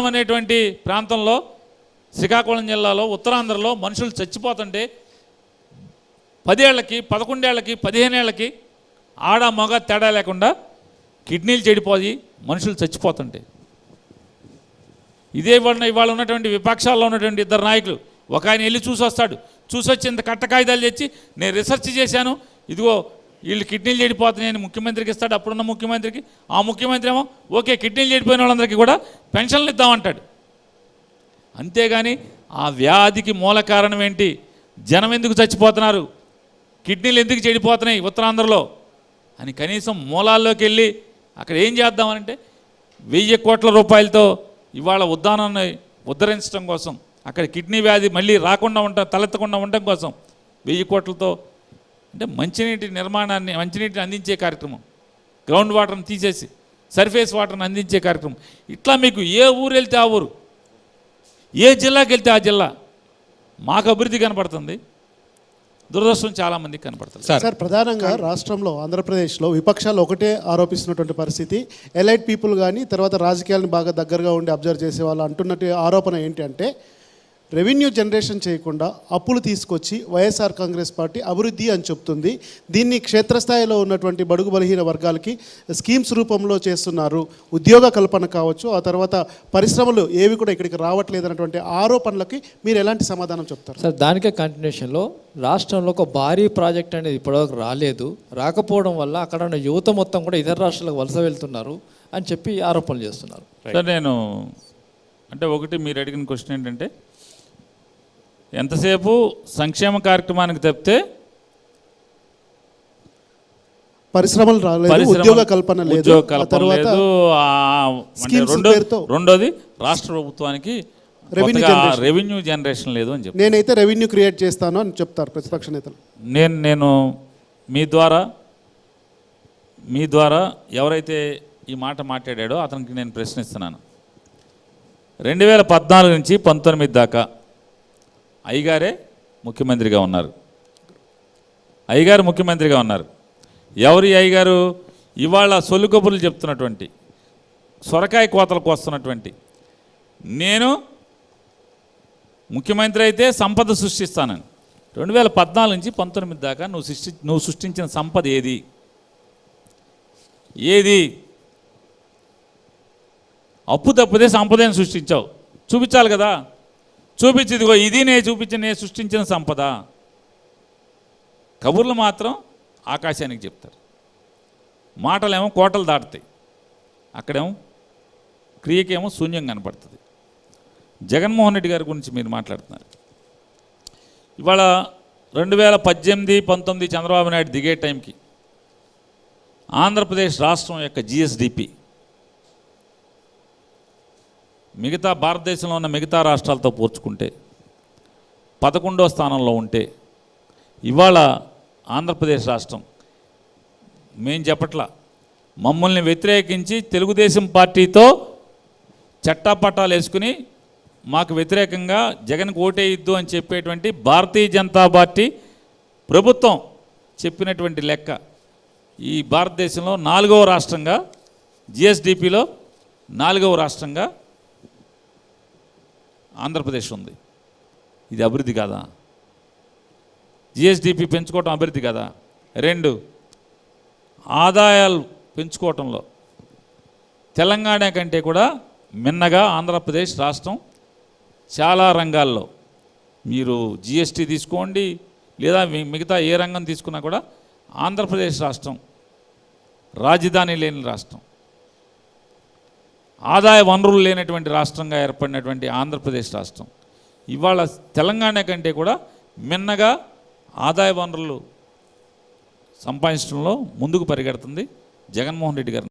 అనేటువంటి ప్రాంతంలో శ్రీకాకుళం జిల్లాలో ఉత్తరాంధ్రలో మనుషులు చచ్చిపోతుంటే 10 ఏళ్ళకి 11 ఏళ్ళకి 15 ఏళ్ళకి ఆడ మగ తేడా లేకుండా కిడ్నీలు చెడిపోయి మనుషులు చచ్చిపోతుంటే ఇదే ఇవాళ ఉన్నటువంటి విపక్షాల్లో ఉన్నటువంటి ఇద్దరు నాయకులు ఒక ఆయన వెళ్ళి చూసి వస్తాడు, చూసి వచ్చి ఇంత కట్ట కాగితాలు తెచ్చి నేను రీసెర్చ్ చేశాను, ఇదిగో వీళ్ళు కిడ్నీలు చెడిపోతున్నాయని ముఖ్యమంత్రికి ఇస్తాడు. అప్పుడున్న ముఖ్యమంత్రికి ఆ ముఖ్యమంత్రి ఏమో ఓకే కిడ్నీలు చెడిపోయిన వాళ్ళందరికీ కూడా పెన్షన్లు ఇద్దామంటాడు. అంతేగాని ఆ వ్యాధికి మూల కారణం ఏంటి, జనం ఎందుకు చచ్చిపోతున్నారు, కిడ్నీలు ఎందుకు చెడిపోతున్నాయి ఉత్తరాంధ్రలో అని కనీసం మూలాల్లోకి వెళ్ళి అక్కడ ఏం చేద్దామనంటే 1000 కోట్ల రూపాయలతో ఇవాళ ఉద్దానాన్ని ఉద్ధరించడం కోసం, అక్కడ కిడ్నీ వ్యాధి మళ్ళీ రాకుండా తలెత్తకుండా ఉండటం కోసం 1000 కోట్లతో అంటే మంచినీటి నిర్మాణాన్ని మంచినీటిని అందించే కార్యక్రమం, గ్రౌండ్ వాటర్ని తీసేసి సర్ఫేస్ వాటర్ని అందించే కార్యక్రమం. ఇట్లా మీకు ఏ ఊరు వెళ్తే ఆ ఊరు, ఏ జిల్లాకి వెళ్తే ఆ జిల్లా మాకు అభివృద్ధి కనపడుతుంది, దురదృష్టం చాలామందికి కనపడుతుంది. సార్ ప్రధానంగా రాష్ట్రంలో ఆంధ్రప్రదేశ్లో విపక్షాలు ఒకటే ఆరోపిస్తున్నటువంటి పరిస్థితి, ఎలైట్ పీపుల్ కానీ తర్వాత రాజకీయాలను బాగా దగ్గరగా ఉండి అబ్జర్వ్ చేసే వాళ్ళు అంటున్నట్టు ఆరోపణ ఏంటి అంటే రెవెన్యూ జనరేషన్ చేయకుండా అప్పులు తీసుకొచ్చి వైఎస్ఆర్ కాంగ్రెస్ పార్టీ అభివృద్ధి అని చెప్తుంది. దీన్ని క్షేత్రస్థాయిలో ఉన్నటువంటి బడుగు బలహీన వర్గాలకి స్కీమ్స్ రూపంలో చేస్తున్నారు, ఉద్యోగ కల్పన కావచ్చు, ఆ తర్వాత పరిశ్రమలు ఏవి కూడా ఇక్కడికి రావట్లేదు అన్నటువంటి ఆరోపణలకి మీరు ఎలాంటి సమాధానం చెప్తారు? సార్ దానికే కంటిన్యూషన్లో రాష్ట్రంలో ఒక భారీ ప్రాజెక్ట్ అనేది ఇప్పటివరకు రాలేదు, రాకపోవడం వల్ల అక్కడ ఉన్న యువత మొత్తం కూడా ఇతర రాష్ట్రాలకు వలస వెళ్తున్నారు అని చెప్పి ఆరోపణలు చేస్తున్నారు. సార్ నేను అంటే ఒకటి మీరు అడిగిన క్వశ్చన్ ఏంటంటే ఎంతసేపు సంక్షేమ కార్యక్రమానికి తప్పితే పరిశ్రమలు రాలేదు, ఉద్యోగ కల్పన లేదు, రెండోది రాష్ట్ర ప్రభుత్వానికి రెవెన్యూ జనరేషన్ లేదు అని చెప్పి నేనైతే రెవెన్యూ క్రియేట్ చేస్తాను అని చెప్తారు ప్రతిపక్ష నేతలు. నేను మీ ద్వారా ఎవరైతే ఈ మాట మాట్లాడాడో అతనికి నేను ప్రశ్నిస్తున్నాను. 2014 నుంచి 19 దాకా అయ్యగారే ముఖ్యమంత్రిగా ఉన్నారు. అయ్యగారు ముఖ్యమంత్రిగా ఉన్నారు. ఎవరి అయ్యగారు ఇవాళ సొల్లు కబుర్లు చెప్తున్నటువంటి, సొరకాయ కోతలకు వస్తున్నటువంటి, నేను ముఖ్యమంత్రి అయితే సంపద సృష్టిస్తానని 2014 నుంచి 19 దాకా నువ్వు సృష్టించిన సంపద ఏది అప్పు తప్పితే సంపదను సృష్టించావు, చూపించాలి కదా, చూపించిదిగో ఇది నేను సృష్టించిన సంపద. కబుర్లు మాత్రం ఆకాశానికి చెప్తారు, మాటలేమో కోటలు దాటుతాయి, అక్కడేమో క్రియకేమో శూన్యం కనపడుతుంది. జగన్మోహన్ రెడ్డి గారి గురించి మీరు మాట్లాడుతున్నారు. ఇవాళ 2018-19 చంద్రబాబు నాయుడు దిగే టైంకి ఆంధ్రప్రదేశ్ రాష్ట్రం యొక్క జిఎస్డిపి మిగతా భారతదేశంలో ఉన్న మిగతా రాష్ట్రాలతో పోల్చుకుంటే 11వ స్థానంలో ఉంటే ఇవాళ ఆంధ్రప్రదేశ్ రాష్ట్రం మేం చెప్పట్లా, మమ్మల్ని వ్యతిరేకించి తెలుగుదేశం పార్టీతో చట్టాపట్టాలు వేసుకుని మాకు వ్యతిరేకంగా జగన్కి ఓటేయొద్దు అని చెప్పేటువంటి భారతీయ జనతా పార్టీ ప్రభుత్వం చెప్పినటువంటి లెక్క ఈ భారతదేశంలో 4వ రాష్ట్రంగా, జిఎస్డిపిలో 4వ రాష్ట్రంగా ఆంధ్రప్రదేశ్ ఉంది. ఇది అభివృద్ధి కాదా? జిఎస్డిపి పెంచుకోవటం అభివృద్ధి కాదా? 2 ఆదాయాలు పెంచుకోవటంలో తెలంగాణ కంటే కూడా మిన్నగా ఆంధ్రప్రదేశ్ రాష్ట్రం చాలా రంగాల్లో, మీరు జిఎస్టీ తీసుకోండి లేదా మిగతా ఏ రంగం తీసుకున్నా కూడా ఆంధ్రప్రదేశ్ రాష్ట్రం రాజధాని లేని రాష్ట్రం, ఆదాయ వనరులు లేనటువంటి రాష్ట్రంగా ఏర్పడినటువంటి ఆంధ్రప్రదేశ్ రాష్ట్రం ఇవాళ తెలంగాణ కంటే కూడా మిన్నగా ఆదాయ వనరులు సంపాదించడంలో ముందుకు పరిగెడుతుంది జగన్మోహన్ రెడ్డి గారు.